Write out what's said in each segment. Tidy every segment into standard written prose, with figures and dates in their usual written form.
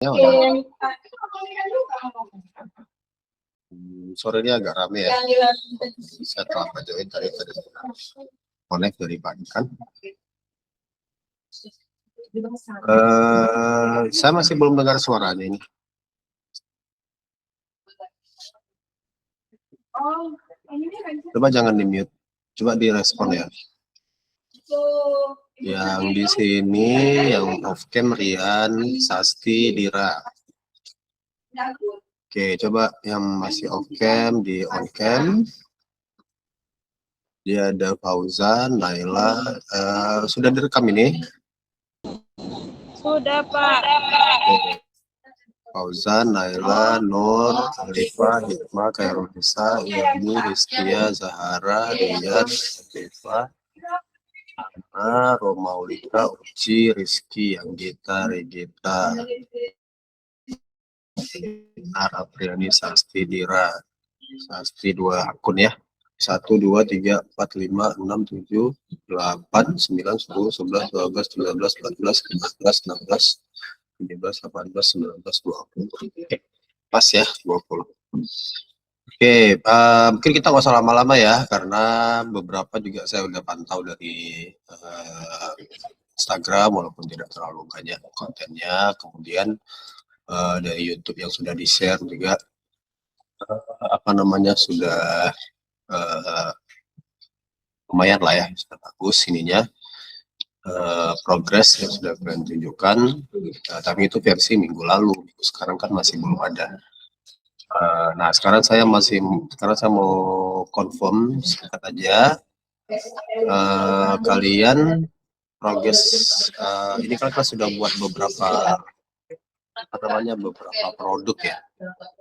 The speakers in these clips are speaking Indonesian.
Ya udah. Sore ini agak rame ya. Saya telah join tadi connect dari pagi kan. Saya masih belum dengar suaranya ini. Coba jangan di mute, coba direspon ya. Yang di sini yang off cam Rian, Sasti, Dira. Oke, coba yang masih off cam di on cam. Dia ada Fauzan, Naila. Sudah direkam ini? Sudah, Pak. Fauzan, Naila, Nur, Alifa, Hikmah, Khairunisa, Ilmi, Rizkia, Zahara, Riyad, Alifa, Ana, Romaulika, Uci, Rizky, Anggita, Regita, Nar, Apriani, Sasti, Dira. Sasti 2 akun ya. 1, 2, 3, 4, 5, 6, 7, 8, 9, 10, 11, 12, 13, 14, 15, 16, 17, 18, 19, 20. Oke, pas ya 20. Oke, mungkin kita nggak usah lama-lama ya, karena beberapa juga saya udah pantau dari Instagram, walaupun tidak terlalu banyak kontennya. Kemudian dari YouTube yang sudah di-share juga, sudah lumayan lah ya, sudah bagus ininya. Progres yang sudah kalian tunjukkan, tapi itu versi minggu lalu, sekarang kan masih belum ada. Nah sekarang saya mau confirm singkat aja, kalian progres ini kan kita sudah buat beberapa produk ya,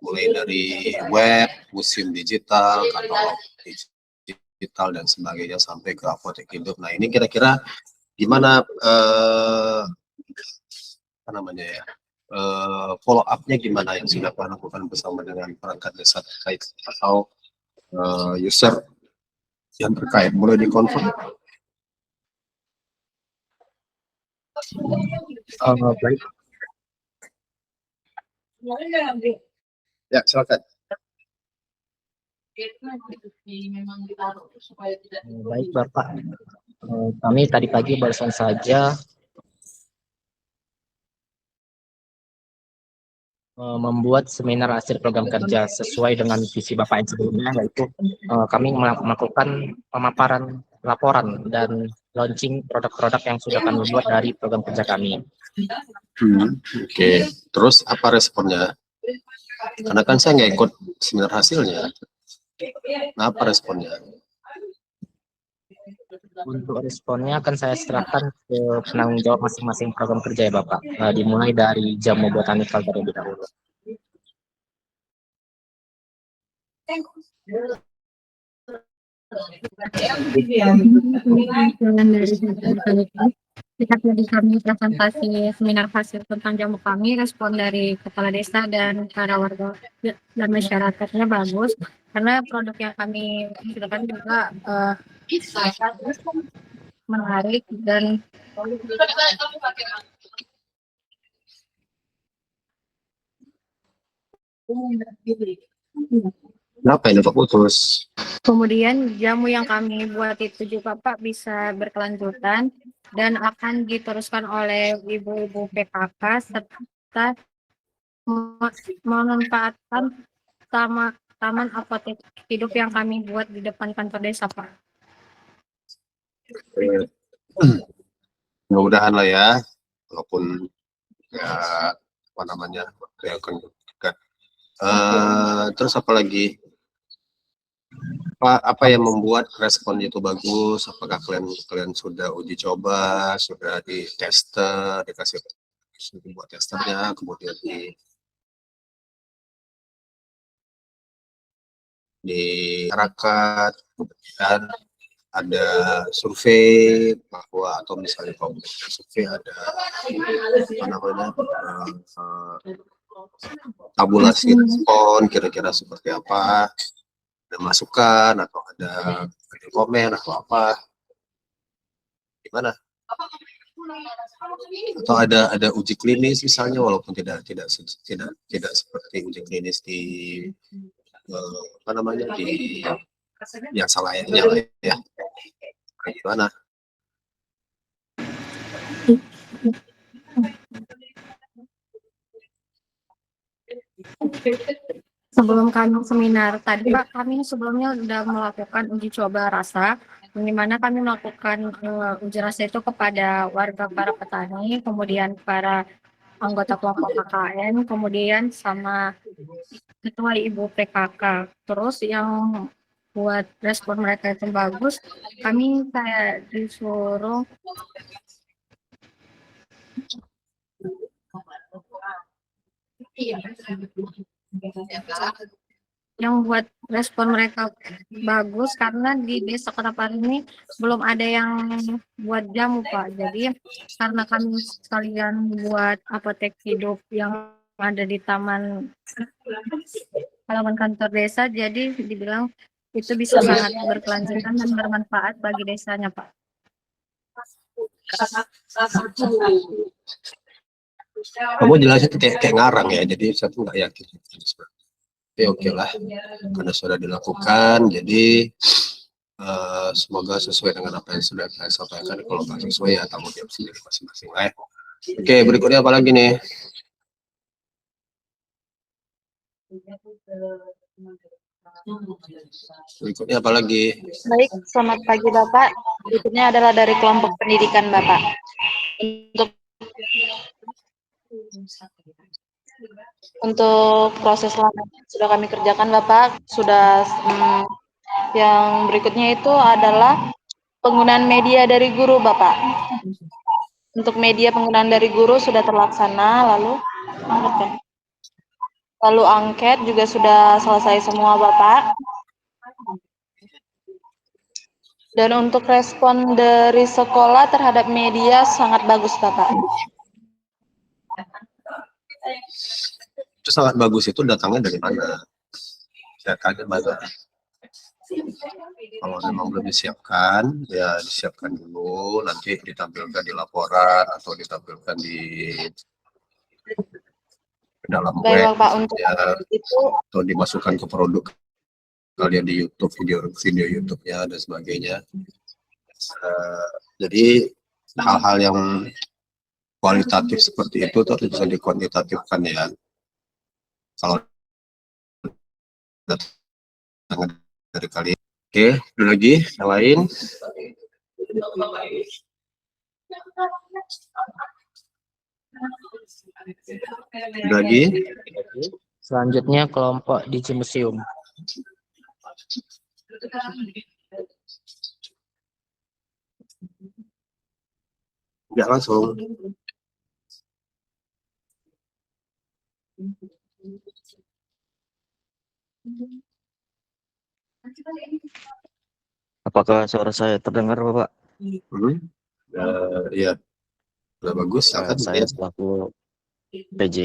mulai dari web, museum digital, katalog digital dan sebagainya sampai ke apotek hidup. Nah ini kira-kira gimana follow up-nya gimana yang sudah kalian lakukan bersama dengan perangkat desa terkait atau user yang terkait, boleh dikonfirm? Baik. Ya, silakan. Baik Bapak, kami tadi pagi barusan saja membuat seminar hasil program kerja sesuai dengan visi Bapak yang sebelumnya, yaitu kami melakukan pemaparan laporan dan launching produk-produk yang sudah kami buat dari program kerja kami. Oke. Terus apa responnya? Karena kan saya nggak ikut seminar hasilnya. Nah, apa responnya? Untuk responnya akan saya serahkan ke penanggung jawab masing-masing program kerja ya Bapak. Dimulai dari Jamu Botanikal terlebih dahulu. Ketika tadi kami presentasi seminar hasil tentang jamu kami, respon dari kepala desa dan para warga dan masyarakatnya bagus, karena produk yang kami hasilkan juga menarik dan Kenapa ini Pak putus? kemudian jamu yang kami buat itu juga Pak bisa berkelanjutan dan akan diteruskan oleh ibu-ibu PKK serta memanfaatkan taman apotek hidup yang kami buat di depan kantor desa Pak. Mudah-mudahan lah ya, walaupun ya terus apa lagi? Apa yang membuat respon itu bagus? Apakah kalian sudah uji coba, sudah di tester, dikasih buat testernya, kemudian di masyarakat, kemudian ada survei bahwa, atau misalnya kalau survei ada tabulasi respon kira-kira seperti apa, ada masukan atau ada komen atau apa, gimana? Atau ada uji klinis misalnya, walaupun tidak seperti uji klinis di apa namanya, di yang selayaknya lah ya. Kayak gimana? Sebelum kami seminar tadi Pak, kami sebelumnya sudah melakukan uji coba rasa, di mana kami melakukan uji rasa itu kepada warga para petani, kemudian para anggota kelompok KKN, kemudian sama ketua ibu PKK. Terus yang buat respon mereka itu bagus, kami kayak disuruh yang buat respon mereka bagus karena di desa Ketapang ini belum ada yang buat jamu Pak. Jadi karena kami sekalian buat apotek hidup yang ada di taman halaman kantor desa, jadi dibilang itu bisa sangat berkelanjutan dan bermanfaat bagi desanya Pak. Kamu jelasnya tuh kayak ngarang ya, jadi saya tuh nggak yakin. Tapi oke lah, karena sudah dilakukan, jadi semoga sesuai dengan apa yang sudah saya sampaikan. Kalau nggak sesuai ya tanggung jawab sendiri masing-masing lah ya. Oke, berikutnya apa lagi nih? Berikutnya apa lagi? Baik, selamat pagi Bapak. Berikutnya adalah dari kelompok pendidikan Bapak. Untuk proses lama yang sudah kami kerjakan Bapak, sudah yang berikutnya itu adalah penggunaan media dari guru Bapak. Untuk media penggunaan dari guru sudah terlaksana, lalu angket juga sudah selesai semua Bapak. Dan untuk respon dari sekolah terhadap media sangat bagus Bapak. Itu sangat bagus, itu datangnya dari mana? Datangnya mana? Kalau memang belum disiapkan, ya disiapkan dulu, nanti ditampilkan di laporan atau ditampilkan di dalam web, Bapak, untuk ya, itu atau dimasukkan ke produk kalian di YouTube, video YouTube-nya dan sebagainya. Jadi hal-hal yang kualitatif seperti itu terus bisa dikuantitatifkan ya. Kalau datang dari kalian. Oke, ada lagi yang lain? Ada lagi? Selanjutnya kelompok di Museum. Ya langsung. Apakah suara saya terdengar, Bapak? Ya, sudah bagus. Saya selaku PJ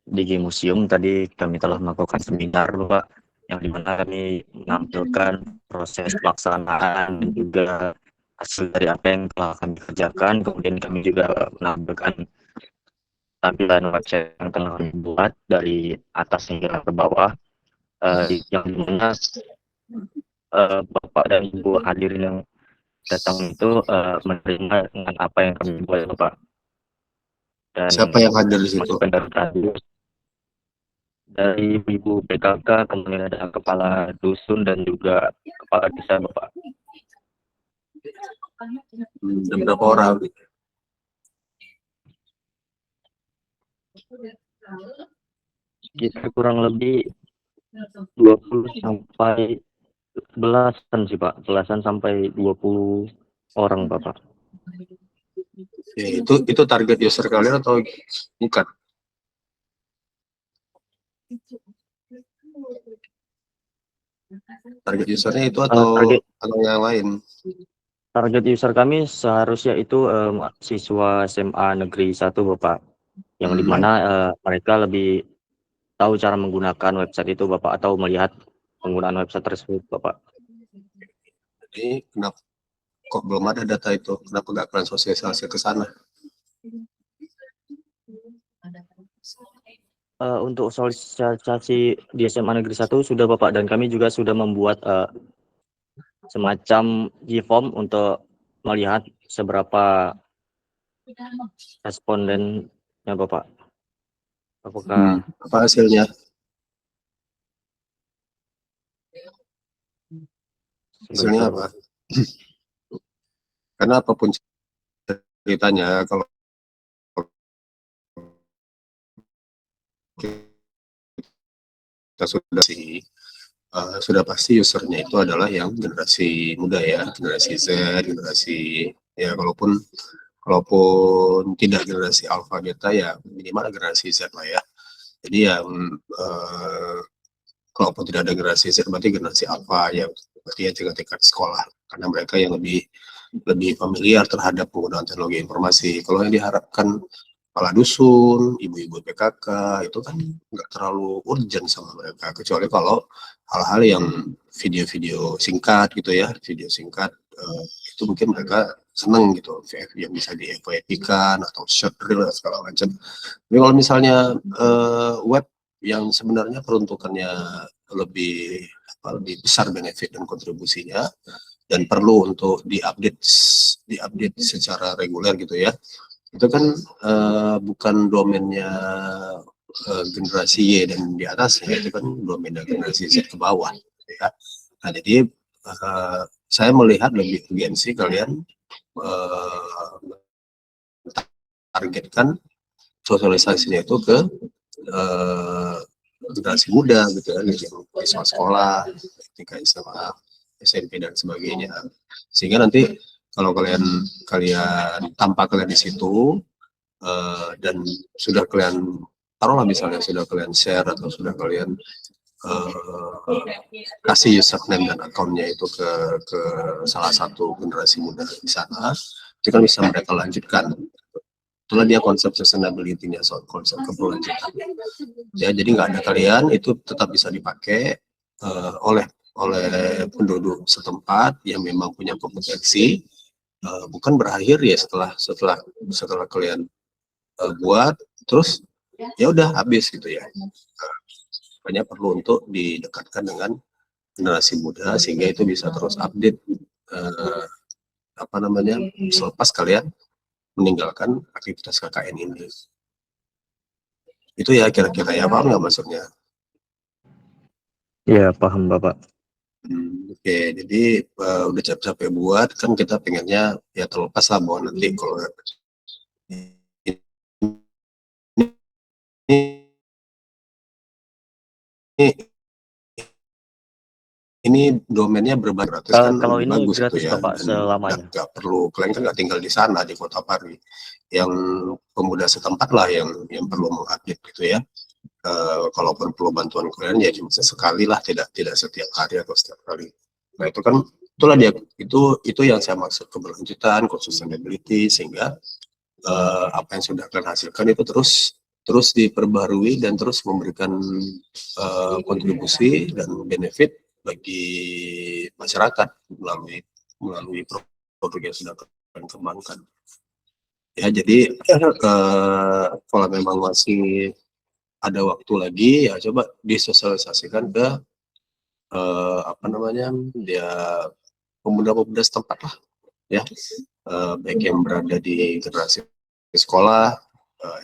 DG Museum tadi kami telah melakukan seminar, Bapak, yang dimana kami menampilkan proses pelaksanaan dan juga hasil dari apa yang telah kami kerjakan. Kemudian kami juga menampilkan tampilan website yang telah kami buat dari atas hingga ke bawah, yang dimana Bapak dan Ibu hadirin yang datang itu menerima dengan apa yang kami buat, Bapak. Dan siapa yang hadir di situ? Dari Ibu PKK, kemudian ada kepala dusun dan juga kepala desa, Bapak. Dan berapa orang? Sekitar kurang lebih 20 sampai belasan sih Pak, belasan sampai 20 orang Bapak. Ya, itu target user kalian atau bukan? Target usernya itu atau yang lain? Target user kami seharusnya itu siswa SMA Negeri 1 Bapak, yang dimana mereka lebih tahu cara menggunakan website itu Bapak, atau melihat penggunaan website tersebut Bapak. Jadi kenapa kok belum ada data itu? Kenapa nggak kalian sosialisasi ke sana? Untuk sosialisasi di SMA Negeri 1 sudah Bapak, dan kami juga sudah membuat semacam G-form untuk melihat seberapa respondennya Bapak. Apakah Apa hasilnya? Hasilnya apa? Karena apapun ceritanya, kalau kita sudah pasti usernya itu adalah yang generasi muda ya, generasi Z, generasi ya, kalaupun tidak generasi alpha beta ya minimal generasi Z lah ya. Jadi yang kalaupun tidak ada generasi Z berarti generasi alpha yang berarti ya tingkat sekolah, karena mereka yang lebih familiar terhadap penggunaan teknologi informasi. Kalau yang diharapkan kepala dusun, ibu-ibu PKK, itu kan nggak terlalu urgent sama mereka, kecuali kalau hal-hal yang video-video singkat gitu ya, video singkat itu mungkin mereka seneng gitu, yang bisa di FYP-kan atau short reel segala macam. Tapi kalau misalnya web yang sebenarnya peruntukannya lebih besar benefit dan kontribusinya, dan perlu untuk diupdate secara reguler gitu ya, itu kan bukan domainnya generasi Y dan di atas ya, itu kan domainnya generasi Z ke bawah ya. Nah jadi saya melihat lebih urgensi kalian targetkan sosialisasinya itu ke generasi muda gitu kan, yang siswa sekolah, ketika SMA, SMP dan sebagainya, sehingga nanti kalau kalian tampak kalian di situ dan sudah kalian taruhlah misalnya sudah kalian share atau sudah kalian kasih username dan akunnya itu ke salah satu generasi muda di sana, itu kan bisa mereka lanjutkan. Itulah dia konsep sustainability-nya, soal konsep keberlanjutan. Ya, jadi nggak ada kalian itu tetap bisa dipakai oleh penduduk setempat yang memang punya kompetensi, bukan berakhir ya setelah kalian buat terus ya udah habis gitu ya. Banyak perlu untuk didekatkan dengan generasi muda sehingga itu bisa terus update selepas kalian meninggalkan aktivitas KKN ini. Itu ya kira-kira ya, paham nggak maksudnya? ya paham Bapak. Oke, jadi udah capek-capek buat, kan kita pengennya ya terlepas lah bahwa nanti kalau ini domainnya berbagai kan Kalau lebih ini bagus gratis itu ya, Bapak selamanya. nggak perlu, kalian kan nggak tinggal di sana di Kota Pari, yang pemuda setempat lah yang perlu mengupdate gitu ya. Kalaupun perlu bantuan kalian ya cuma sesekali lah, tidak setiap hari atau setiap kali. Nah itu kan itulah dia, itu yang saya maksud keberlanjutan, sustainability, sehingga apa yang sudah kalian hasilkan itu terus diperbarui dan terus memberikan kontribusi dan benefit bagi masyarakat melalui produk yang sudah kalian kembangkan. Ya jadi kalau memang masih ada waktu lagi ya coba disosialisasikan ke dia pemuda-pemuda setempat lah ya, baik yang berada di generasi sekolah,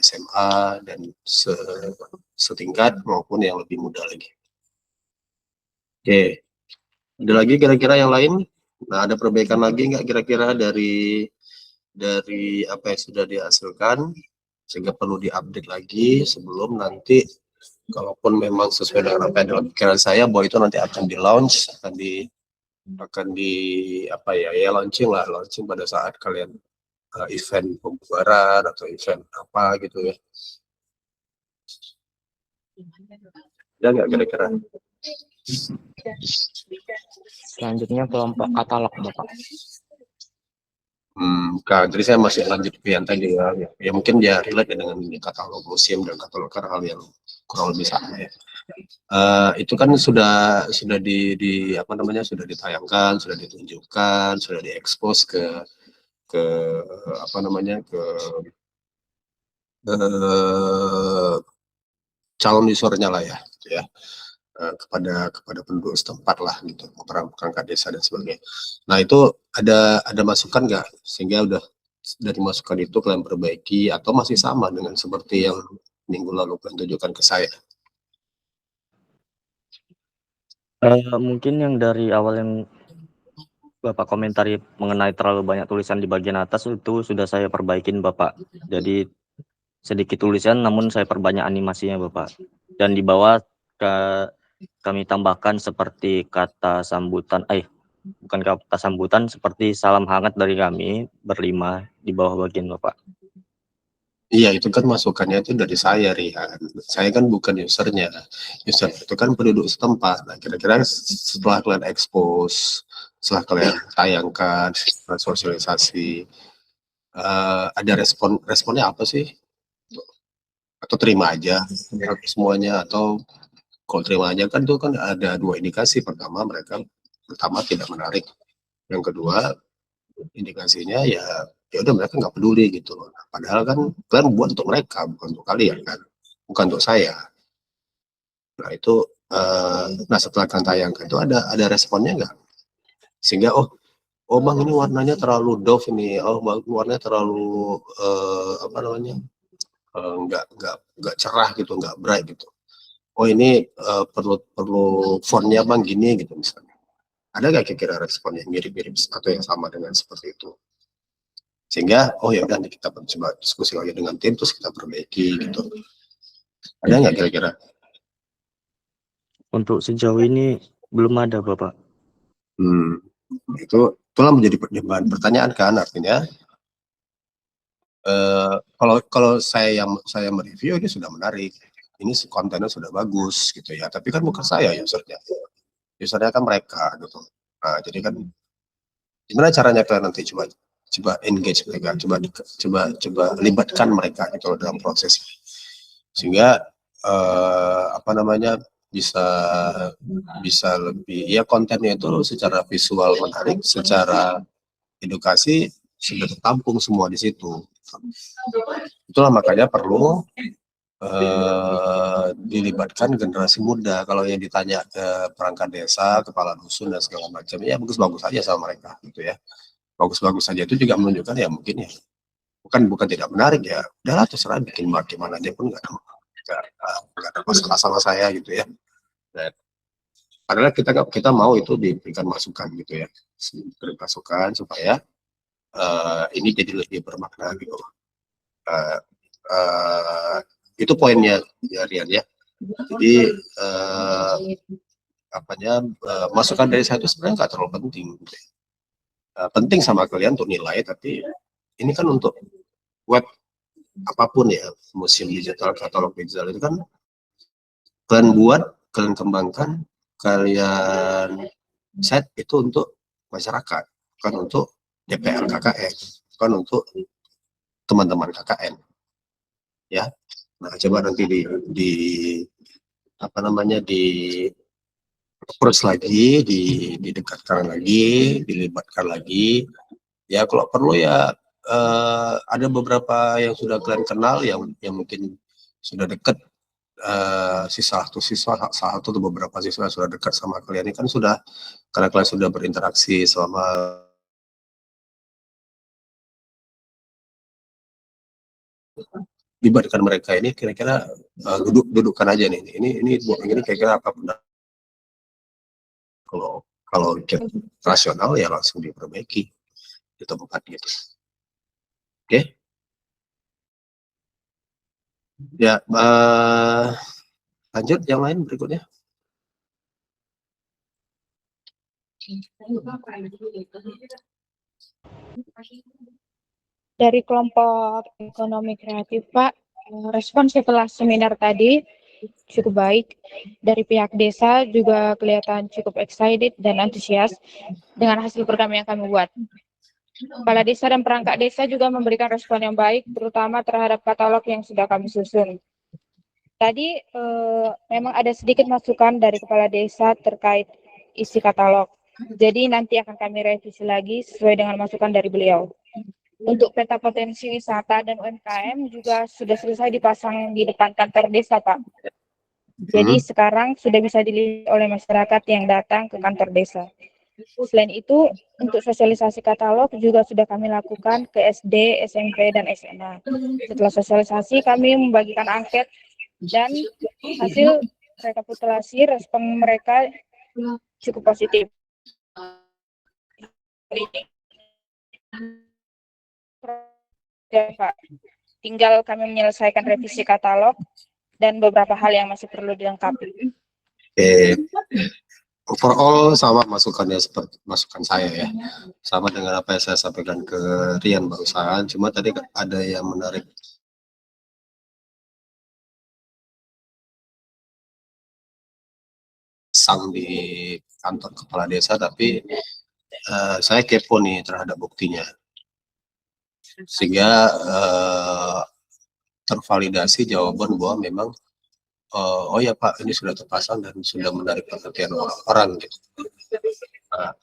SMA dan setingkat maupun yang lebih muda lagi. Oke, ada lagi kira-kira yang lain? Nah, ada perbaikan lagi nggak kira-kira dari apa yang sudah dihasilkan sehingga perlu diupdate lagi sebelum nanti, kalaupun memang sesuai dengan apa yang dalam pikiran saya bahwa itu nanti akan di launch, akan di launching pada saat kalian event pembubaran atau event apa gitu ya. Ya nggak kira-kira? Selanjutnya kelompok katalog Bapak. Jadi saya masih lanjut ke yang tadi ya. Ya mungkin dia relate dengan katalog museum dan katalog karena hal yang kurang lebih sama ya. Itu kan sudah sudah ditayangkan, sudah ditunjukkan, sudah diekspos ke calon usernya lah ya, gitu ya. Kepada penduduk setempat lah gitu, perangkat desa dan sebagainya. Nah itu ada masukan nggak sehingga udah dari masukan itu kalian perbaiki atau masih sama dengan seperti yang minggu lalu kalian tunjukkan ke saya? Mungkin yang dari awal yang Bapak komentari mengenai terlalu banyak tulisan di bagian atas itu sudah saya perbaikin Bapak. Jadi sedikit tulisan namun saya perbanyak animasinya Bapak. Dan di bawah kami tambahkan seperti kata sambutan, bukan kata sambutan, seperti salam hangat dari kami berlima di bawah bagian Bapak. Iya, itu kan masukannya itu dari saya, Rihan. Saya kan bukan usernya. User itu kan penduduk setempat. Nah, kira-kira setelah kalian expose, setelah kalian tayangkan, sosialisasi, ada responnya apa sih? Atau terima aja semuanya, atau kalau terima aja kan itu kan ada dua indikasi. Pertama, pertama tidak menarik. Yang kedua, indikasinya ya udah mereka nggak peduli gitu loh. Padahal kan kalian buat untuk mereka, bukan untuk kalian kan, bukan untuk saya. Nah itu, nah setelah kalian tayangkan itu ada responnya nggak? Sehingga oh bang ini warnanya terlalu doff ini, oh bang warnanya terlalu apa namanya, nggak cerah gitu, nggak bright gitu. Oh ini perlu fontnya bang gini gitu misalnya. Ada nggak kira-kira respon yang mirip-mirip atau yang sama dengan seperti itu? Sehingga ya udah kita coba diskusi lagi dengan tim terus kita perbaiki gitu. Ada nggak kira-kira? Untuk sejauh ini belum ada Bapak. Itulah menjadi bahan pertanyaan kan, artinya kalau saya mereview ini sudah menarik, ini kontennya sudah bagus gitu ya, tapi kan bukan saya usernya kan mereka gitu. Nah jadi kan gimana caranya kalian nanti coba engage mereka, coba libatkan mereka gitu loh dalam proses ini. Sehingga apa namanya bisa lebih ya, kontennya itu secara visual menarik, secara edukasi sudah tertampung semua di situ. Itulah makanya perlu dilibatkan generasi muda. Kalau yang ditanya ke perangkat desa, kepala dusun dan segala macam, ya bagus-bagus aja sama mereka gitu ya. Bagus-bagus saja itu juga menunjukkan ya mungkin ya bukan tidak menarik ya. Udahlah terserah bikin gimana aja pun nggak ada masalah sama saya gitu ya. Dan padahal kita mau itu diberikan masukan gitu ya, diberikan masukan supaya ini jadi lebih bermakna gitu. Itu poinnya ya Rian ya. Jadi masukan dari saya itu sebenarnya nggak terlalu penting. Penting sama kalian untuk nilai, tapi ini kan untuk web apapun ya, museum digital, katalog digital itu kan kalian buat, kalian kembangkan, kalian set itu untuk masyarakat, bukan untuk DPR KKN, bukan untuk teman-teman KKN ya. Nah coba nanti di apa namanya approach lagi, didekatkan lagi, dilibatkan lagi ya. Kalau perlu ya ada beberapa yang sudah kalian kenal yang mungkin sudah dekat, salah satu atau beberapa siswa sudah dekat sama kalian ini kan sudah, karena kalian sudah berinteraksi selama libatkan mereka ini, kira-kira dudukkan aja nih, ini kira-kira apa benar. Kalau rasional ya langsung diperbaiki di tempat gitu. Oke. Ya, lanjut yang lain berikutnya. Dari kelompok ekonomi kreatif, Pak, respon setelah seminar tadi cukup baik. Dari pihak desa juga kelihatan cukup excited dan antusias dengan hasil program yang kami buat. Kepala desa dan perangkat desa juga memberikan respon yang baik, terutama terhadap katalog yang sudah kami susun. Tadi memang ada sedikit masukan dari kepala desa terkait isi katalog. Jadi nanti akan kami revisi lagi sesuai dengan masukan dari beliau. Untuk peta potensi wisata dan UMKM juga sudah selesai dipasang di depan kantor desa, Pak. Jadi sekarang sudah bisa dilihat oleh masyarakat yang datang ke kantor desa. Selain itu, untuk sosialisasi katalog juga sudah kami lakukan ke SD, SMP, dan SMA. Setelah sosialisasi, kami membagikan angket dan hasil rekapitulasi respon mereka cukup positif. Ya, Pak. Tinggal kami menyelesaikan revisi katalog dan beberapa hal yang masih perlu dilengkapi. Overall sama masukannya seperti masukan saya ya, sama dengan apa yang saya sampaikan ke Rian barusan. Cuma tadi ada yang menarik, sang di kantor kepala desa, tapi saya kepo nih terhadap buktinya, sehingga tervalidasi jawaban bahwa memang oh ya Pak, ini sudah terpasang dan sudah menarik perhatian orang gitu. Nah,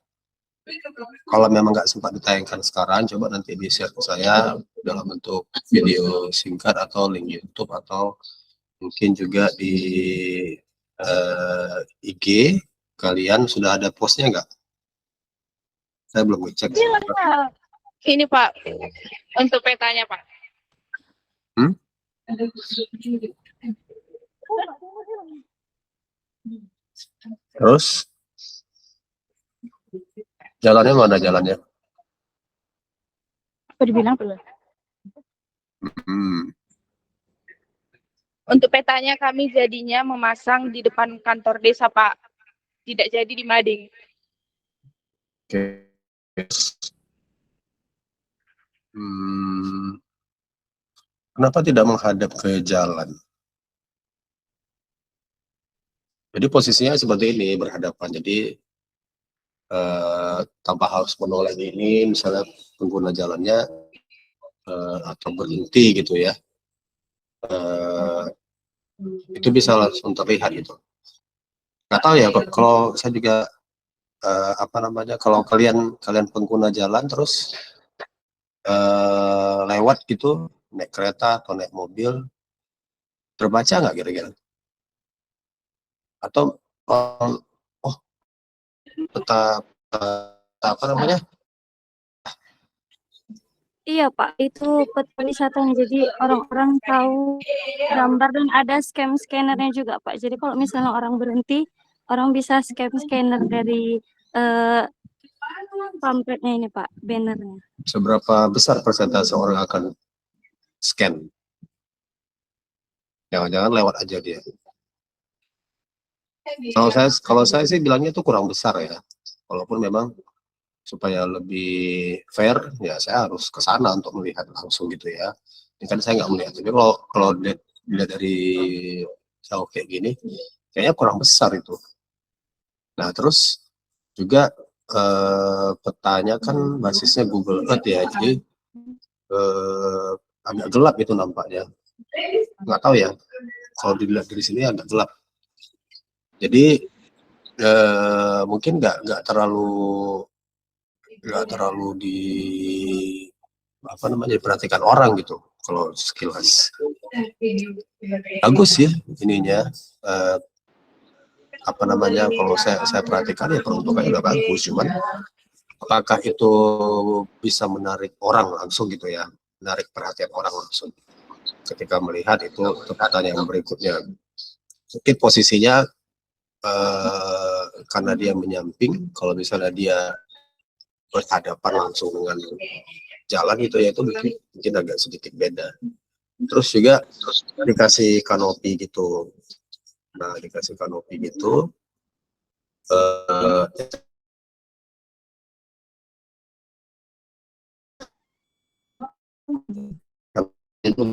kalau memang nggak sempat ditayangkan sekarang, coba nanti di share ke saya dalam bentuk video singkat atau link YouTube, atau mungkin juga di IG kalian sudah ada postnya nggak? Saya belum ngecek. Ini Pak, untuk petanya Pak. Terus jalannya mana jalannya? Apa dibilang belum? Untuk petanya kami jadinya memasang di depan kantor desa Pak, tidak jadi di Mading. Oke. Kenapa tidak menghadap ke jalan? Jadi posisinya seperti ini, berhadapan. Jadi tanpa harus menoleh ini, misalnya pengguna jalannya atau berhenti gitu ya, itu bisa langsung terlihat gitu. Nggak tahu ya, kalau saya juga apa namanya, kalau kalian pengguna jalan terus lewat gitu, naik kereta atau naik mobil, terbaca nggak kira-kira? Atau oh tetap apa namanya? Iya Pak, itu peta wisatanya. Jadi orang-orang tahu gambar dan ada scannernya juga Pak. Jadi kalau misalnya orang berhenti, orang bisa scanner dari pamfletnya ini Pak, bannernya. Seberapa besar persentase orang akan scan? Jangan-jangan lewat aja dia. Kalau saya sih bilangnya itu kurang besar ya. Walaupun memang supaya lebih fair ya saya harus ke sana untuk melihat langsung gitu ya. Ini kan saya nggak melihat. Tapi kalau dilihat dari jauh kayak gini, kayaknya kurang besar itu. Nah terus juga petanya kan basisnya Google Earth ya, jadi agak gelap itu nampaknya. Nggak tahu ya, kalau dilihat dari sini agak gelap. Jadi mungkin nggak terlalu di apa namanya diperhatikan orang gitu kalau sekilas. Bagus ya ininya, apa namanya, kalau saya perhatikan ya peruntukannya udah bagus, cuman apakah itu bisa menarik orang langsung gitu ya, menarik perhatian orang langsung ketika melihat itu pertanyaan yang berikutnya. Mungkin posisinya karena dia menyamping, kalau misalnya dia berhadapan langsung dengan jalan gitu ya, itu mungkin agak sedikit beda. Terus juga dikasih kanopi gitu. Nah, dikasih kanopi gitu itu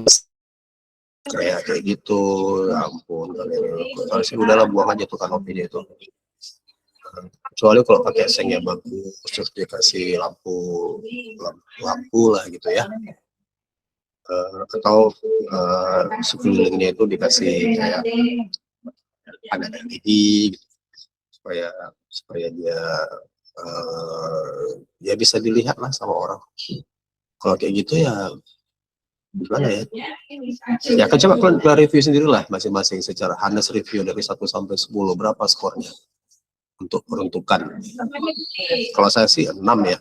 kayak gitu, ya ampun, kalau sih udahlah buang aja tuh kanopinya itu. Kecuali kalau pakai seng yang bagus, terus dikasih lampu lah gitu ya, atau sekelilingnya itu dikasih kayak ada LED gitu, supaya dia ya bisa dilihat lah sama orang. Kalau kayak gitu ya gimana ya? Ya kan coba kalian review sendirilah masing-masing secara honest review dari 1 sampai 10 berapa skornya untuk peruntukan. Kalau saya sih 6 ya.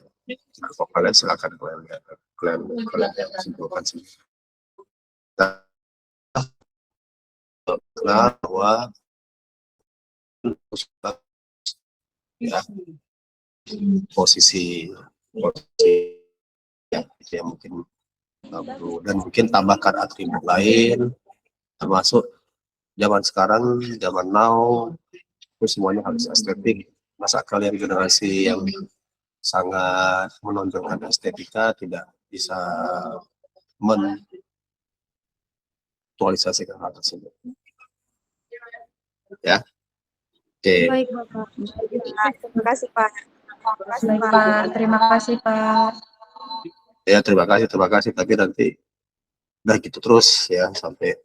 Nah, kalau kalian silakan kalian simpulkan sendiri. Nah, bahwa ya, posisi ya mungkin perlu, dan mungkin tambahkan atribut lain termasuk zaman sekarang, zaman now itu semuanya harus estetik. Masa kalian generasi yang sangat menonjolkan estetika tidak bisa menaktualisasikan hal tersebut ya. Oke. Baik, Bapak. Terima kasih, Pak. Baik, Pak. Terima kasih, Pak. Ya, terima kasih, tapi nanti udah gitu terus ya sampai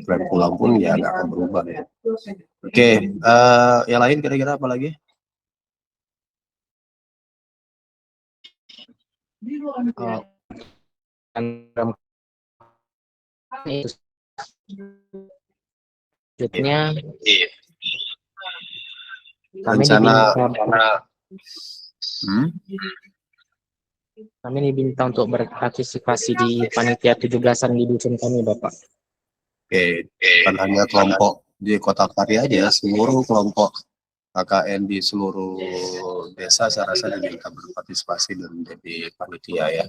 plan pulang pun ya nggak akan berubah ya. Oke, yang lain kira-kira apa lagi? Itu selanjutnya kami diminta untuk berpartisipasi di panitia 17-an di dusun kami, Bapak. Oke, bukan hanya kelompok di Kota Pari aja, seluruh kelompok KKN di seluruh desa saya rasa diminta berpartisipasi dan menjadi panitia ya.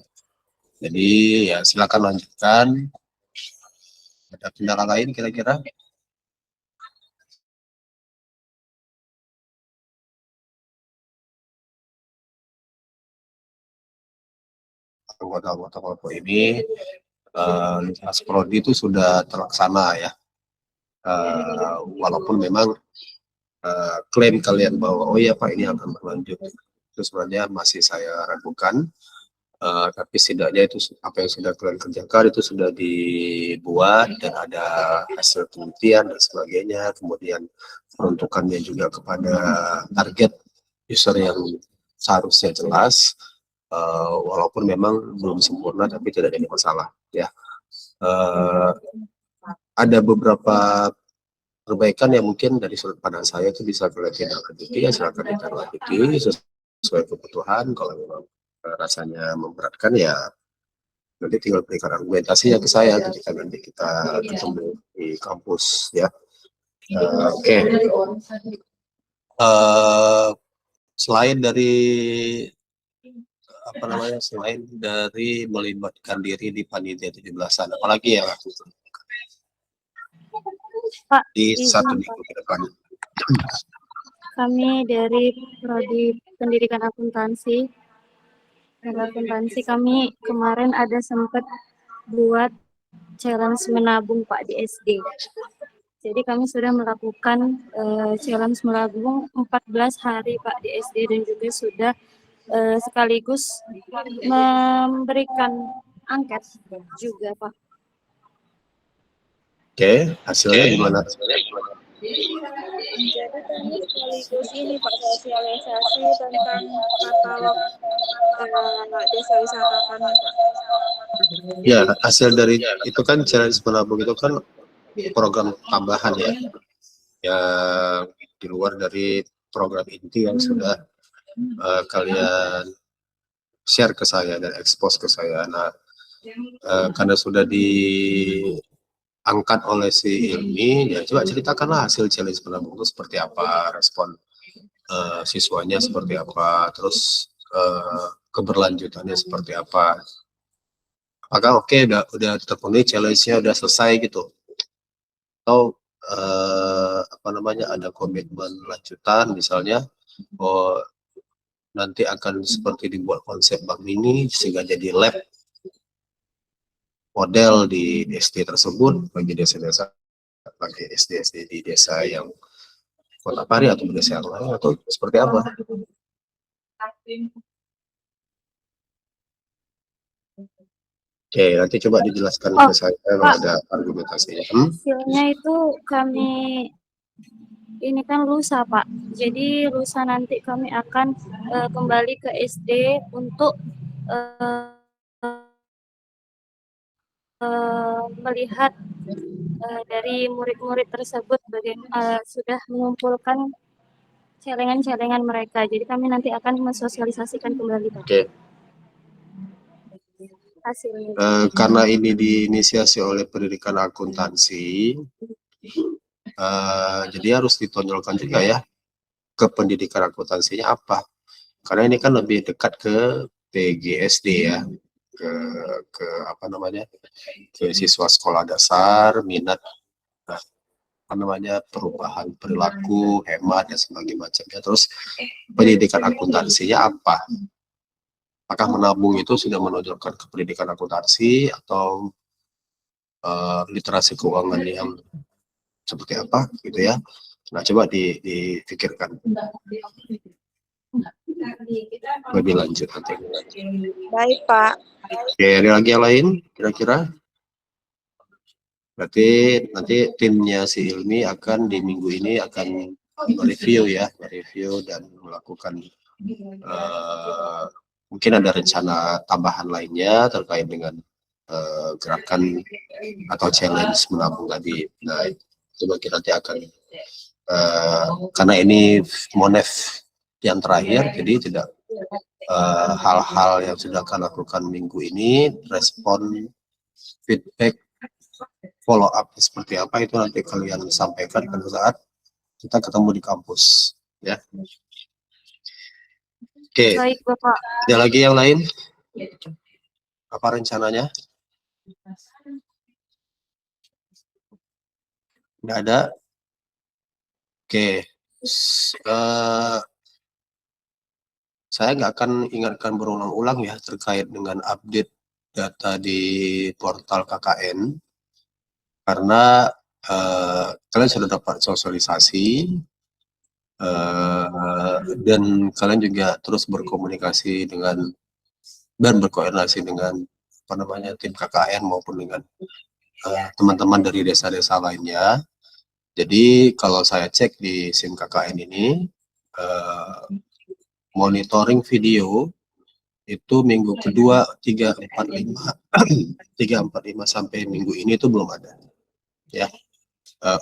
Jadi ya silakan lanjutkan. Ada kendala lain kira-kira? Anggota-anggota kelompok ini lintas prodi itu sudah terlaksana ya. Walaupun memang klaim kalian bahwa oh ya Pak ini akan berlanjut, itu sebenarnya masih saya ragukan. Tapi setidaknya itu apa yang sudah kalian kerjakan itu sudah dibuat dan ada hasil penelitian dan sebagainya, kemudian peruntukannya juga kepada target user yang seharusnya jelas, walaupun memang belum sempurna tapi tidak ada masalah ya. Ada beberapa perbaikan yang mungkin dari sudut pandang saya itu bisa kalian tindak lanjuti ya, silakan ditindaklanjuti sesuai kebutuhan. Kalau memang rasanya memberatkan ya nanti tinggal berikan argumentasinya ke saya ketika nanti kita ketemu di kampus ya. Oke. Selain dari selain dari melibatkan diri di panitia 17-an, apalagi yang Pak, di satu minggu ke depan? Kami dari Prodi Pendidikan Akuntansi kami kemarin ada sempat buat challenge menabung Pak di SD. Jadi kami sudah melakukan challenge menabung 14 hari Pak di SD dan juga sudah sekaligus memberikan angket juga Pak. Oke, hasilnya gimana? Jadi kami sekaligus ini Pak sosialisasi tentang katalog desa wisata kami Pak. Ya, hasil dari itu kan challenge menabung itu kan program tambahan ya, yang di luar dari program inti yang sudah kalian share ke saya dan expose ke saya. Nah, karena sudah diangkat oleh si Ilmi, ya coba ceritakanlah hasil challenge menabung itu seperti apa, respon siswanya seperti apa, terus keberlanjutannya seperti apa. Apakah oke, udah terpenuhi challenge-nya, udah selesai gitu, atau ada komitmen lanjutan misalnya, oh nanti akan seperti dibuat konsep bank mini sehingga jadi lab model di SD tersebut bagi desa-desa, bagi SD di desa yang Kota Pari atau desa yang lain, atau seperti apa? Oke, nanti coba dijelaskan ke saya kalau ada argumentasinya. Hasilnya itu kami ini kan lusa Pak. Jadi lusa nanti kami akan kembali ke SD untuk melihat dari murid-murid tersebut sudah mengumpulkan celengan-celengan mereka. Jadi kami nanti akan mensosialisasikan kembali Pak, Oke. hasilnya. Karena ini diinisiasi oleh pendidikan akuntansi, jadi harus ditonjolkan juga ya ke pendidikan akuntansinya apa. Karena ini kan lebih dekat ke PGSD ya, ke apa namanya, ke siswa sekolah dasar, minat apa namanya, perubahan perilaku, hemat dan sebagainya macamnya. Terus pendidikan akuntansinya apa? Apakah menabung itu sudah menonjolkan ke pendidikan akuntansi atau literasi keuangan yang seperti apa gitu ya? Nah, coba dipikirkan lebih lanjut nanti. Baik, Pak. Oke, ada lagi yang lain kira-kira? Berarti nanti timnya si Ilmi akan di minggu ini akan mereview ya, mereview dan melakukan mungkin ada rencana tambahan lainnya terkait dengan gerakan atau challenge menabung tadi. Nah, itu bagi nanti akan karena ini monef yang terakhir, jadi tidak hal-hal yang sudah kalian lakukan minggu ini, respon, feedback, follow up seperti apa itu nanti kalian sampaikan pada saat kita ketemu di kampus ya. Oke, Baik Bapak. ada lagi yang lain? Apa rencananya? Nggak ada? Oke, saya nggak akan ingatkan berulang-ulang ya terkait dengan update data di portal KKN, karena kalian sudah dapat sosialisasi dan kalian juga terus berkomunikasi dengan dan berkoordinasi dengan apa namanya tim KKN maupun dengan teman-teman dari desa-desa lainnya. Jadi kalau saya cek di SIM KKN ini monitoring video itu minggu kedua 345 sampai minggu ini itu belum ada ya.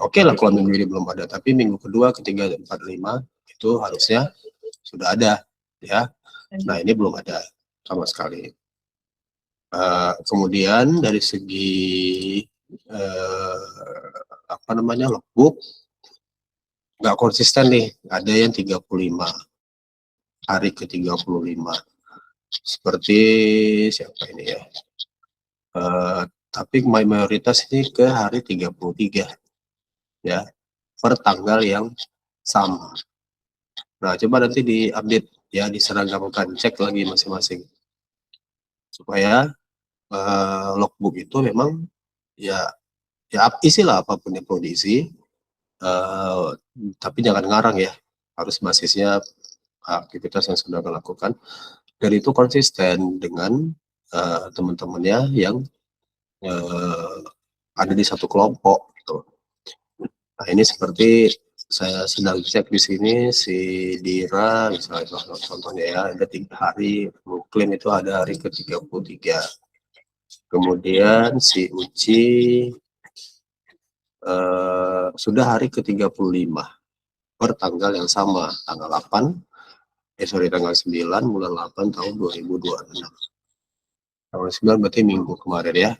Oke lah kalau minggu ini belum ada, tapi minggu kedua, ketiga, 4, 5 itu harusnya sudah ada ya. Nah, ini belum ada sama sekali. Kemudian dari segi apa namanya logbook nggak konsisten nih, ada yang 35 hari ke 35 seperti siapa ini ya, tapi mayoritas ini ke hari 33 ya, per tanggal yang sama. Nah, coba nanti diupdate ya, diseragamkan, cek lagi masing-masing supaya logbook itu memang ya isilah apapun yang perlu diisi, tapi jangan ngarang ya, harus basisnya aktivitas yang sudah dilakukan dan itu konsisten dengan teman-temannya yang ada di satu kelompok gitu. Nah, ini seperti saya sedang cek di sini si Dira misalnya contohnya ya, ada 3 hari klaim itu ada hari ke 33. Kemudian si Uci sudah hari ke 35 per tanggal yang sama, tanggal 8 tanggal 9 bulan 8 tahun 2026. Tanggal 9 berarti minggu kemarin ya.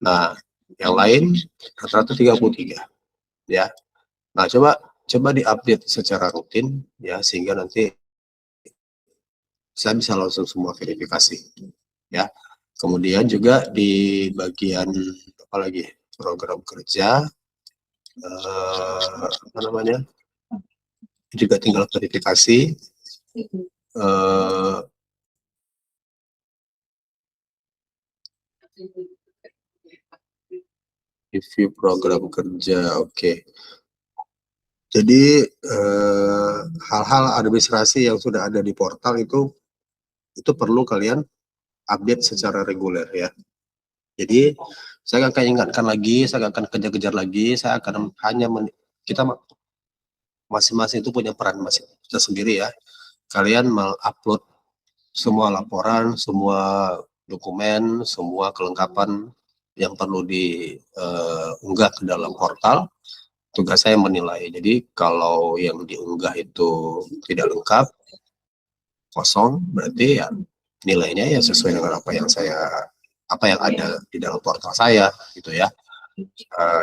Nah, yang lain rata-rata 33 ya. Nah, coba diupdate secara rutin ya, sehingga nanti saya bisa langsung semua verifikasi ya. Kemudian juga di bagian apa lagi, program kerja apa namanya juga tinggal verifikasi review program kerja. Oke. Jadi hal-hal administrasi yang sudah ada di portal itu perlu kalian update secara reguler ya. Jadi saya akan ingatkan lagi, saya akan kejar-kejar lagi, saya akan hanya kita masing-masing itu punya peran masing kita sendiri ya. Kalian mengupload semua laporan, semua dokumen, semua kelengkapan yang perlu diunggah ke dalam portal, tugas saya menilai. Jadi kalau yang diunggah itu tidak lengkap, kosong, berarti ya nilainya ya sesuai dengan apa yang ada di dalam portal saya gitu ya.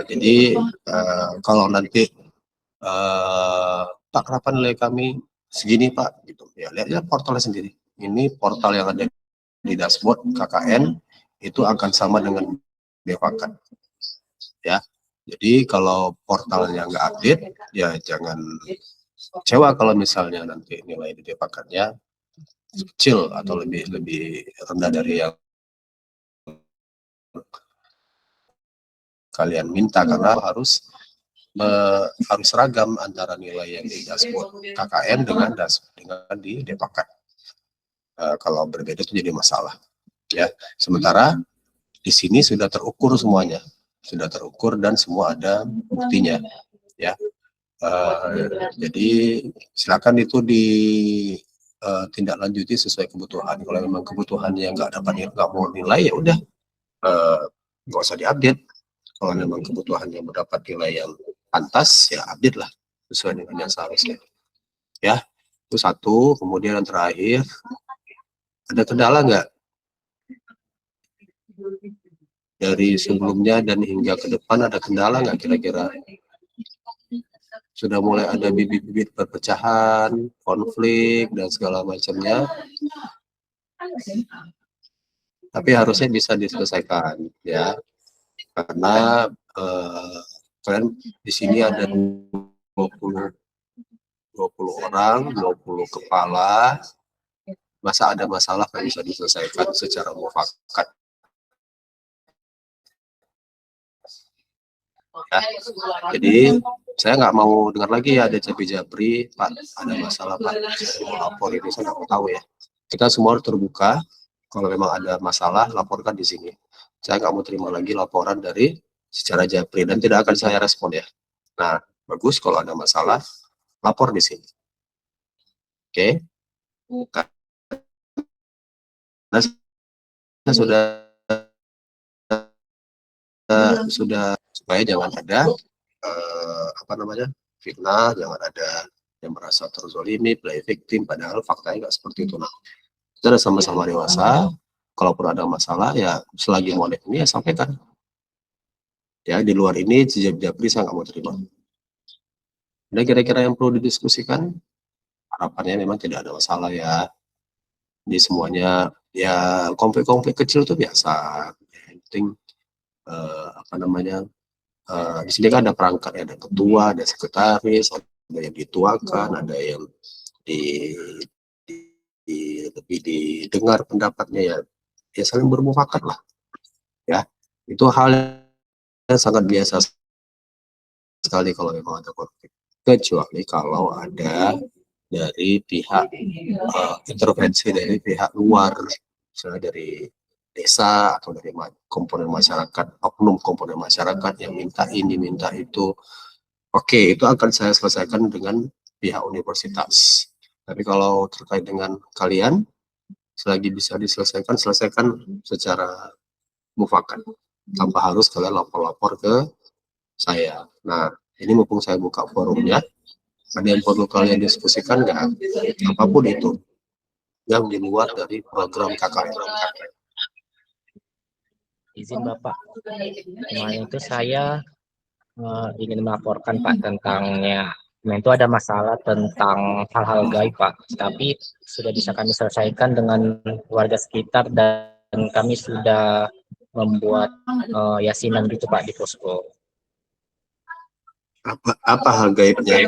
Jadi kalau nanti Pak, kenapa nilai kami segini Pak, gitu ya, lihat portalnya sendiri. Ini portal yang ada di dashboard KKN itu akan sama dengan Devakan ya. Jadi kalau portalnya nggak update ya jangan kecewa kalau misalnya nanti nilai di Devakannya kecil atau lebih rendah dari yang kalian minta, karena harus seragam antara nilai yang di dashboard KKN dengan di Devakan. Kalau berbeda itu jadi masalah ya. Sementara di sini sudah terukur semuanya, sudah terukur dan semua ada buktinya ya. Jadi silakan itu tindak lanjuti sesuai kebutuhan. Kalau memang kebutuhannya nggak mau nilai, ya udah nggak usah diupdate. Kalau memang kebutuhannya mendapat nilai yang pantas, ya update lah sesuai dengan yang seharusnya ya. Itu satu. Kemudian yang terakhir, ada kendala nggak dari sebelumnya dan hingga ke depan? Ada kendala nggak kira-kira? Sudah mulai ada bibit-bibit perpecahan, konflik dan segala macamnya, tapi harusnya bisa diselesaikan ya, karena kalian di sini ada 20 orang, 20 kepala, masa ada masalah kan bisa diselesaikan secara mufakat ya. Jadi saya nggak mau dengar lagi ya ada japri-japri, Pak ada masalah Pak, saya mau lapor ini, saya nggak mau tahu ya. Kita semua harus terbuka, kalau memang ada masalah laporkan di sini. Saya nggak mau terima lagi laporan dari secara japri dan tidak akan saya respon ya. Nah bagus, kalau ada masalah lapor di sini. Oke. Nah, saya sudah supaya jangan ada fitnah, jangan ada yang merasa terzolimi, play victim, padahal faktanya nggak seperti itu. Nah, kita sama-sama dewasa, kalaupun ada masalah ya selagi mau ini ya sampaikan. Ya di luar ini japri saya nggak mau terima. Dan kira-kira yang perlu didiskusikan, harapannya memang tidak ada masalah ya. Di semuanya ya konflik-konflik kecil itu biasa. Yang penting di sini kan ada perangkat, ada ketua, ada sekretaris, ada yang dituakan, ada yang lebih didengar pendapatnya ya saling bermufakat lah ya. Itu hal yang sangat biasa sekali kalau memang ada konflik, kecuali kalau ada dari pihak intervensi dari pihak luar, misalnya dari desa atau dari komponen masyarakat, oknum komponen masyarakat yang minta ini minta itu. Oke, itu akan saya selesaikan dengan pihak universitas. Tapi kalau terkait dengan kalian, selagi bisa diselesaikan, selesaikan secara mufakat, tanpa harus kalian lapor-lapor ke saya. Nah, ini mumpung saya buka forumnya, ada yang perlu kalian diskusikan nggak? Apapun itu yang di luar dari program KKN. Izin Bapak, kemarin itu saya ingin melaporkan Pak tentangnya. Itu ada masalah tentang hal-hal gaib Pak, tapi sudah bisa kami selesaikan dengan warga sekitar dan kami sudah membuat yasinan gitu Pak di posko. Apa hal gaibnya?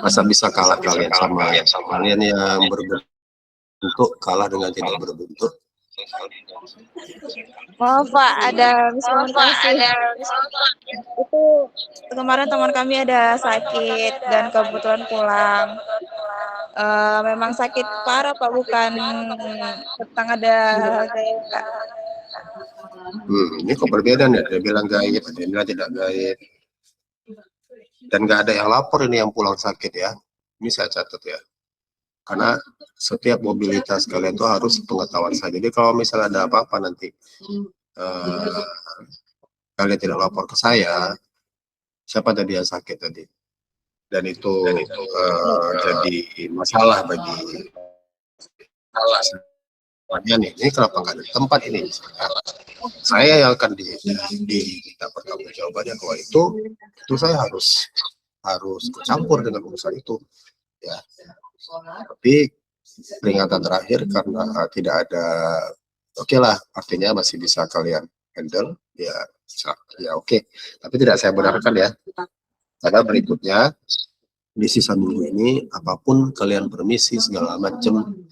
Masa bisa kalah kalian sama kalian yang berbentuk kalah dengan tidak berbentuk? Maaf Pak, ada miskomunikasi. Itu kemarin teman kami ada sakit dan kebetulan pulang. Memang sakit parah Pak, bukan tentang ada kayak. Ini kok berbeda nih, ada bilang gaib, ada yang bilang tidak gaib. Dan nggak ada yang lapor ini yang pulang sakit ya. Ini saya catat ya. Karena setiap mobilitas kalian tuh harus pengetahuan saya. Jadi kalau misalnya ada apa-apa nanti eh, kalian tidak lapor ke saya, siapa tadi yang sakit tadi? Dan itu jadi masalah bagi semuanya nih. Ini kenapa nggak ada tempat ini? Saya yang akan diminta pertanggungjawabannya kalau itu saya harus campur dengan urusan itu, ya. Tapi peringatan terakhir karena tidak ada, oke lah, artinya masih bisa kalian handle, ya oke. Tapi tidak saya benarkan ya, karena berikutnya di sisa minggu ini apapun kalian permisi segala macam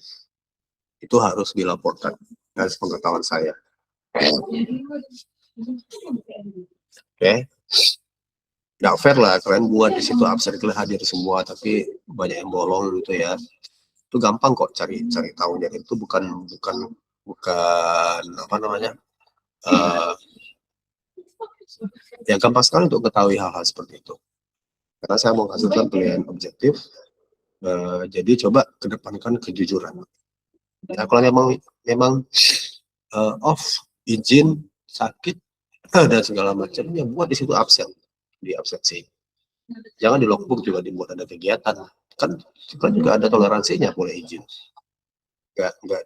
itu harus dilaporkan dari pengetahuan saya. Oke. Nggak fair lah kalian buat di situ absen, kalian hadir semua tapi banyak yang bolong gitu ya. Itu gampang kok cari tahunya, itu bukan apa namanya, ya gampang sekali untuk ketahui hal-hal seperti itu, karena saya mau kasihkan kalian objektif. Jadi coba kedepankan kejujuran ya. Kalau memang off, izin, sakit dan segala macamnya, buat di situ absen, di absensi. Jangan di logbook juga dibuat ada kegiatan, kan juga ada toleransinya, boleh izin. Nggak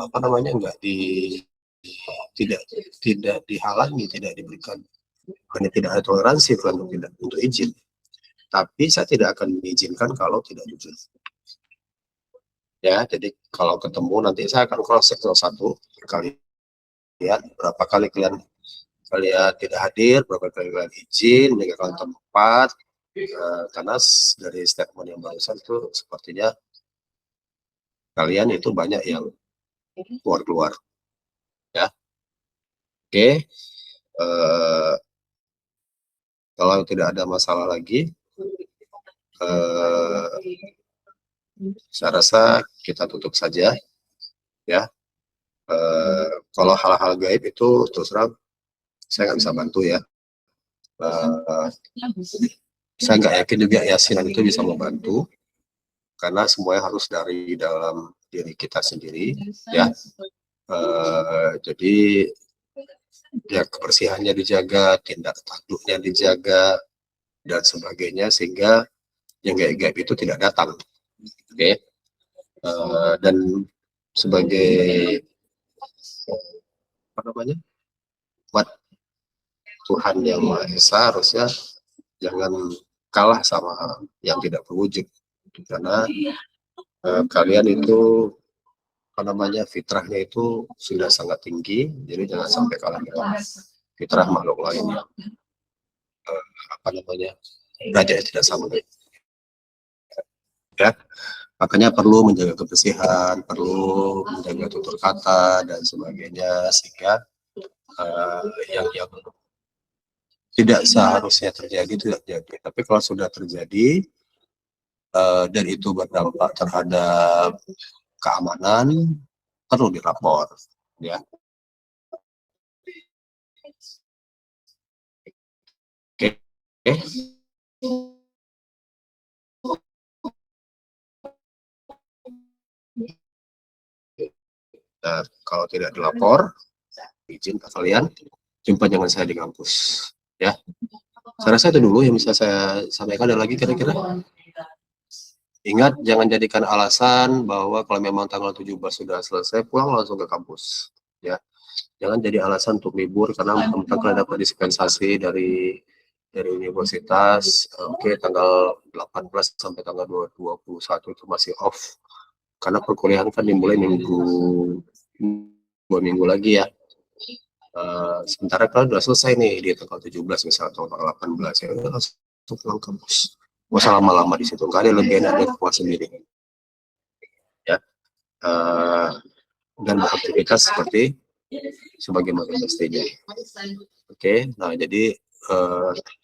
apa namanya, tidak dihalangi, tidak diberikan, hanya tidak ada toleransi untuk izin. Tapi saya tidak akan mengizinkan kalau tidak jujur. Ya, jadi kalau ketemu nanti saya akan cross check satu kali, lihat berapa kali kalian tidak hadir, berapa kali kalian izin, meninggalkan tempat. Karena dari statement yang barusan itu sepertinya kalian itu banyak yang keluar ya. Oke. Kalau tidak ada masalah lagi, saya rasa kita tutup saja ya. Kalau hal-hal gaib itu terus terang saya nggak bisa bantu ya. Saya nggak yakin juga yasinan itu bisa membantu, karena semuanya harus dari dalam diri kita sendiri ya. Jadi ya kebersihannya dijaga, tindak tanduknya dijaga dan sebagainya, sehingga yang gaib-gaib itu tidak datang. Oke. Dan sebagai apa namanya, buat Tuhan yang Maha Esa, harusnya jangan kalah sama yang tidak berwujud, karena kalian itu apa namanya, fitrahnya itu sudah sangat tinggi, jadi jangan sampai kalah dengan fitrah makhluk lain yang apa namanya, derajatnya tidak sama ya. Makanya perlu menjaga kebersihan, perlu menjaga tutur kata dan sebagainya, sehingga yang tidak seharusnya terjadi tidak terjadi. Tapi kalau sudah terjadi dan itu berdampak terhadap keamanan, perlu dilapor ya. Oke. Nah, kalau tidak dilapor, izin ke kalian jumpa dengan saya di kampus ya. Saya rasa itu dulu yang bisa saya sampaikan. Ada lagi kira-kira? Ingat, jangan jadikan alasan bahwa kalau memang tanggal 17 sudah selesai, pulang langsung ke kampus ya. Jangan jadi alasan untuk libur karena mentang kalian dapat dispensasi dari universitas. Oke, tanggal 18 sampai tanggal 21 itu masih off, karena perkuliahan kan dimulai 2 minggu lagi ya. Sementara kalau sudah selesai nih di tanggal 17 misalnya atau tanggal 18, ya udah langsung pulang kampus. Nggak usah lama-lama di situ, nggak ada lebih enak dari puas sendiri ya. Dan beraktivitas seperti sebagaimana mestinya. Oke, nah jadi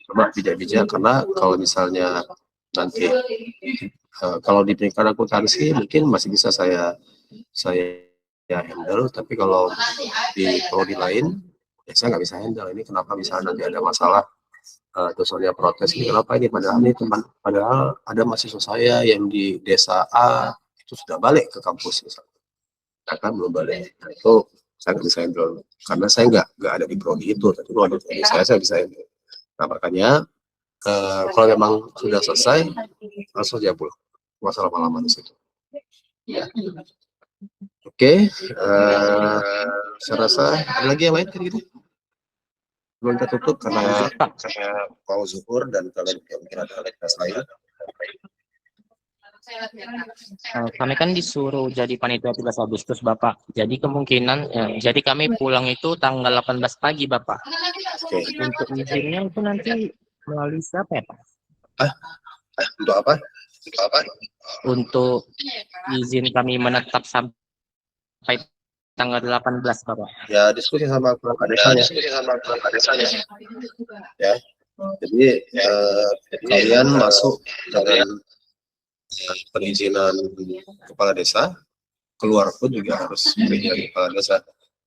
coba bijak-bijak, karena kalau misalnya nanti kalau di peringkat akuntansi mungkin masih bisa saya handle, tapi kalau di prodi lain ya saya nggak bisa handle. Ini kenapa misalnya nanti ada masalah, dosennya protes, ini kenapa ini, padahal ada mahasiswa saya yang di desa A itu sudah balik ke kampus misalnya, kan belum balik. Nah, itu saya nggak bisa handle karena saya nggak ada di prodi itu, tapi kalau di prodi saya bisa handle. Nah makanya kalau memang sudah selesai langsung aja pulang, nggak usah lama-lama di situ. Ya. Oke, saya rasa ada lagi yang lain kan gitu. Belum kita tutup karena mau zuhur dan kalian mungkin ada aktivitas lain. Kami kan disuruh jadi panitia 13 Agustus Bapak. Jadi kemungkinan, jadi kami pulang itu tanggal 18 pagi Bapak. Oke. Untuk izinnya itu nanti melalui siapa ya Pak? Untuk apa? Untuk apa? Untuk izin kami menetap sampai tanggal 18 Bapak. Ya diskusi sama perangkat desanya. Ya. Jadi kalian masuk dengan perizinan kepala desa, keluar pun juga harus perizinan kepala desa.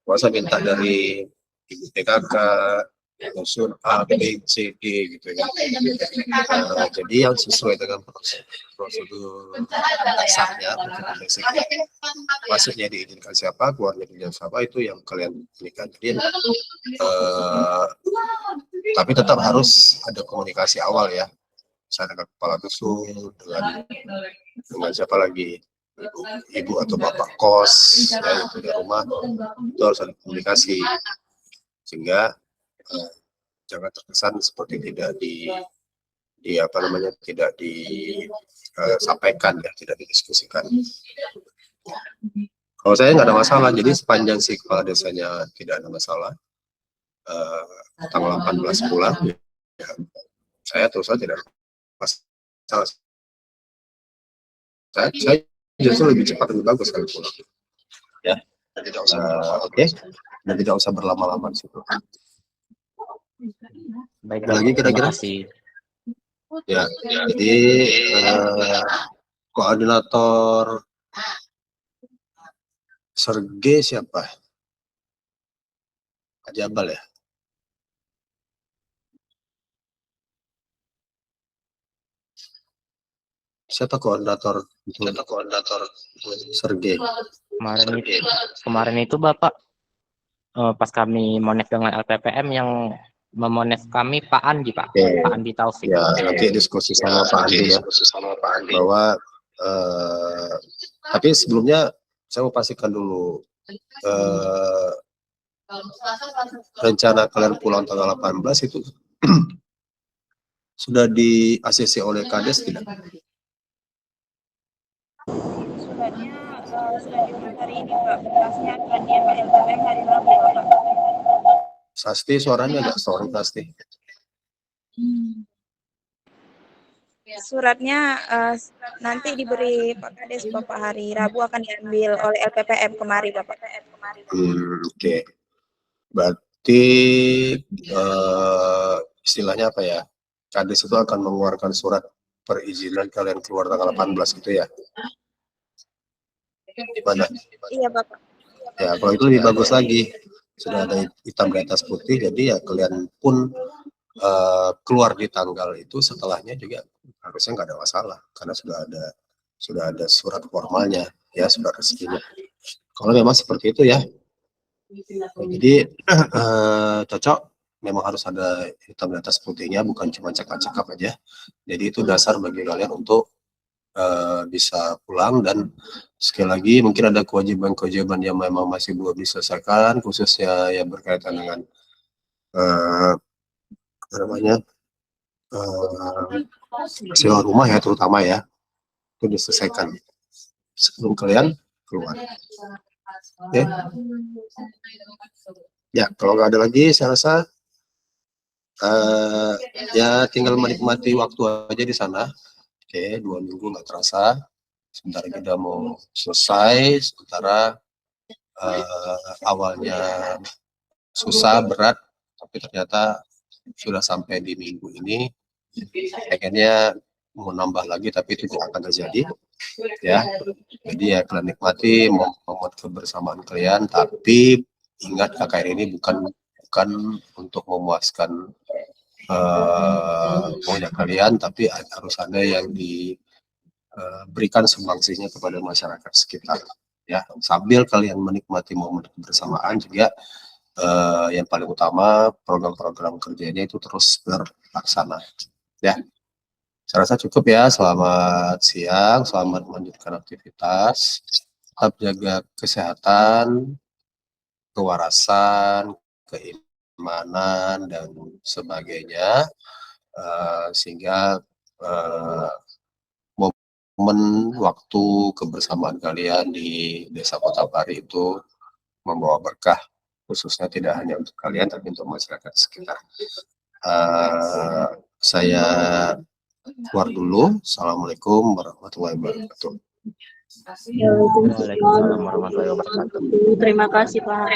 Masa minta dari ibu PKK, unsur A, B, C, D gitu ya. Jadi yang sesuai dengan prosedur dasarnya, masuknya diizinkan siapa, keluarnya diizinkan siapa, itu yang kalian berikan. Jadi, tapi tetap harus ada komunikasi awal ya. Saya dengan kepala dusun, dengan siapa lagi, ibu atau bapak kos yang punya rumah, itu harus ada komunikasi sehingga jangan terkesan seperti tidak tidak disampaikan ya, tidak didiskusikan. Kalau saya nggak ada masalah, jadi sepanjang si kepala desanya tidak ada masalah, tanggal 18 pulang, ya, saya terus saja tidak ada masalah. Saya justru lebih cepat lebih bagus kalau pulang. Ya, oke, dan tidak usah berlama-lama di situ. Baik, Ada lagi kira-kira? Ya, jadi koordinator Serge siapa? Pak Jabal ya? Siapa koordinator Serge? Kemarin itu Bapak, pas kami monet dengan LPPM yang memonet kami Pak Andi Pak, Oke. Pak Andi Taufik. Ya, nanti diskusi sama Pak Andi ya, bahwa tapi sebelumnya saya mau pastikan dulu rencana kalian pulang tanggal 18 itu sudah di ACC oleh Kades tidak? Suratnya sudah dibuat hari ini Pak, berkasnya akan diambil LPPM hari Rabu Pak. Sasti suaranya agak sorry Sasti. Suratnya nanti diberi Pak Kades Bapak hari Rabu akan diambil oleh LPPM kemari Bapak. Oke. Berarti istilahnya apa ya? Kades itu akan mengeluarkan surat perizinan kalian keluar tanggal 18 gitu ya? Gimana? Iya Bapak. Ya, kalau itu lebih bagus lagi. Sudah ada hitam di atas putih, jadi ya kalian pun keluar di tanggal itu, setelahnya juga harusnya nggak ada masalah karena sudah ada surat formalnya ya, surat resminya. Kalau memang seperti itu ya, jadi cocok, memang harus ada hitam di atas putihnya, bukan cuma cakap-cakap aja. Jadi itu dasar bagi kalian untuk bisa pulang. Dan sekali lagi mungkin ada kewajiban-kewajiban yang memang masih belum diselesaikan, khususnya yang berkaitan dengan sewa rumah ya, terutama ya, itu diselesaikan sebelum kalian keluar. Oke. Ya, kalau nggak ada lagi, saya rasa ya tinggal menikmati waktu aja di sana. Oke, 2 minggu nggak terasa. Sebentar lagi udah mau selesai. Sementara awalnya susah, berat, tapi ternyata sudah sampai di minggu ini. Pengennya mau nambah lagi, tapi itu tidak akan terjadi. Ya, jadi ya kalian nikmati momen kebersamaan kalian. Tapi ingat, KKN ini bukan untuk memuaskan maunya kalian, tapi harus ada yang diberikan sumbangsihnya kepada masyarakat sekitar. ya. Sambil kalian menikmati momen kebersamaan juga, yang paling utama program-program kerjanya itu terus berlaksana, ya. Saya rasa cukup ya. Selamat siang, selamat melanjutkan aktivitas, tetap jaga kesehatan, kewarasan, keimanan, dan sebagainya, sehingga momen waktu kebersamaan kalian di Desa Kota Pari itu membawa berkah, khususnya tidak hanya untuk kalian tapi untuk masyarakat sekitar. Saya keluar dulu. Assalamualaikum warahmatullahi wabarakatuh. Waalaikumsalam warahmatullahi wabarakatuh. Terima kasih Pak.